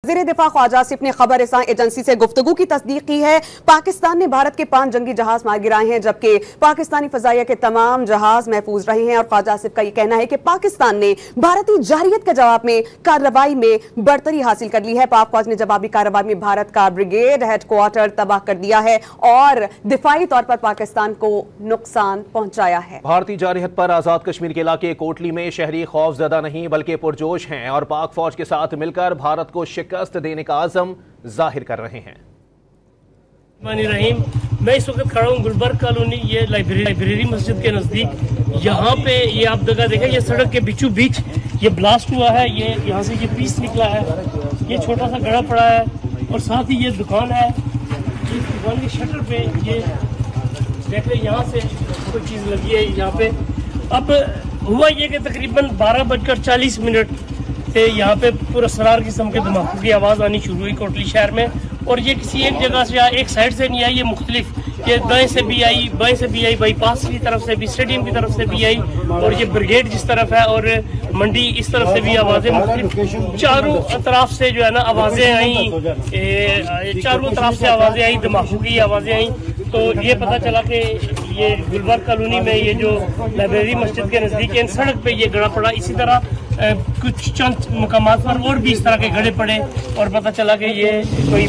वज़ीर दिफा ख्वाजा आसिफ ने खबर रसां एजेंसी से गुफ्तगू की तस्दीक की है। पाकिस्तान ने भारत के 5 जंगी जहाज मार गिराए हैं, जबकि पाकिस्तानी फजाइया के तमाम जहाज महफूज रहे हैं। और ख्वाजा आसिफ का ये कहना है कि पाकिस्तान ने भारतीय जारियत के जवाब में कार्रवाई में बढ़तरी हासिल कर ली है। पाक फौज ने जवाबी कार्रवाई में भारत का ब्रिगेड हेडक्वार्टर तबाह कर दिया है और दिफाई तौर पर पाकिस्तान को नुकसान पहुंचाया है। भारतीय जारियत पर आजाद कश्मीर के इलाके कोटली में शहरी खौफजदा नहीं बल्कि पुरजोश हैं और पाक फौज के साथ मिलकर भारत को शिकस्त देने का आज़म जाहिर कर रहे हैं। रहीम, मैं इस वक्त खड़ा हूँ गुलबर्ग कॉलोनी, ये लाइब्रेरी मस्जिद के नज़दीक। यहाँ पे ये आप जगह देखें, ये सड़क के बीचों बीच ये ब्लास्ट हुआ है। ये यहाँ से ये पीस निकला है, ये छोटा सा गड़ा पड़ा है और साथ ही ये दुकान है। इस दुकान के शटर पे ये देख रहे, यहाँ से कोई चीज़ लगी है यहाँ पे। अब हुआ ये कि तकरीबन 12:40 से यहाँ पे पूरा सरार किस्म के धमाकों की आवाज़ आनी शुरू हुई कोटली शहर में। और ये किसी एक जगह से या एक साइड से नहीं आई, ये मुख्तलिफ, ये दाएं से भी आई, बाएं से भी आई, बाईपास की तरफ से भी, स्टेडियम की तरफ से भी आई और ये ब्रिगेड जिस तरफ है और मंडी इस तरफ से भी आवाज़ें मुख्तलिफ चारों तरफ से जो है ना आवाज़ें आई, चारों तरफ से आवाज़ें आई, धमाकों की आवाज़ें आई। तो ये पता चला कि ये गुलबर्ग कॉलोनी में ये जो लाइब्रेरी मस्जिद के नज़दीक है, सड़क पे ये गड़ा पड़ा। इसी तरह कुछ चंद मकामात पर और भी इस तरह के गड़े पड़े और पता चला कि ये कोई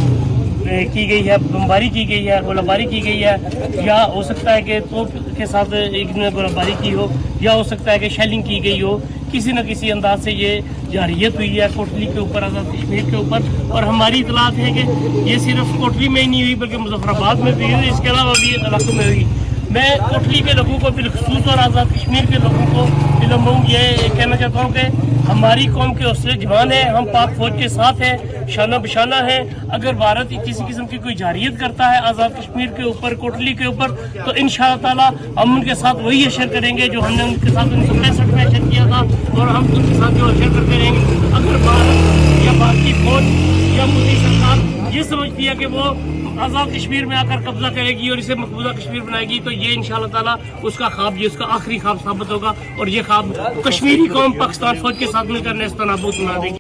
की गई है, बमबारी की गई है, गोलाबारी की गई है, या हो सकता है कि तोप के साथ एक ने गोलाबारी की हो, या हो सकता है कि शेलिंग की गई हो। किसी न किसी अंदाज से ये जारियत हुई है कोटली के ऊपर, आज़ाद कश्मीर के ऊपर। और हमारी इतलात है कि ये सिर्फ कोटली में ही नहीं हुई बल्कि मुजफ्फराबाद में भी हुई, इसके अलावा भी इलाकों में हुई। मैं कोटली के लोगों को बिलखसूस और आज़ाद कश्मीर के लोगों को बिलम्बूँ ये कहना चाहता हूँ कि हमारी कौम के हौसले जवान है, हम पाक फौज के साथ हैं, शाना बशाना है। अगर भारत किसी किस्म की कोई जारियत करता है आज़ाद कश्मीर के ऊपर, कोटली के ऊपर, तो इंशाअल्लाह ताला हम उनके साथ वही अशर करेंगे जो हमने उनके साथ 1965 में अशर किया था और हम उनके साथ जो अशर करते रहेंगे। अगर भारत या भारत की फौज या मोदी सरकार ये समझती है कि वो आज़ाद कश्मीर में आकर कब्जा करेगी और इसे मकबूजा कश्मीर बनाएगी, तो ये इंशाअल्लाह ताला उसका ख्वाब, ये उसका आखिरी ख्वाब साबित होगा और ये ख्वाब कश्मीरी कौम पाकिस्तान फौज के साथ मिलकर नेस्तनाबूद बना देगी।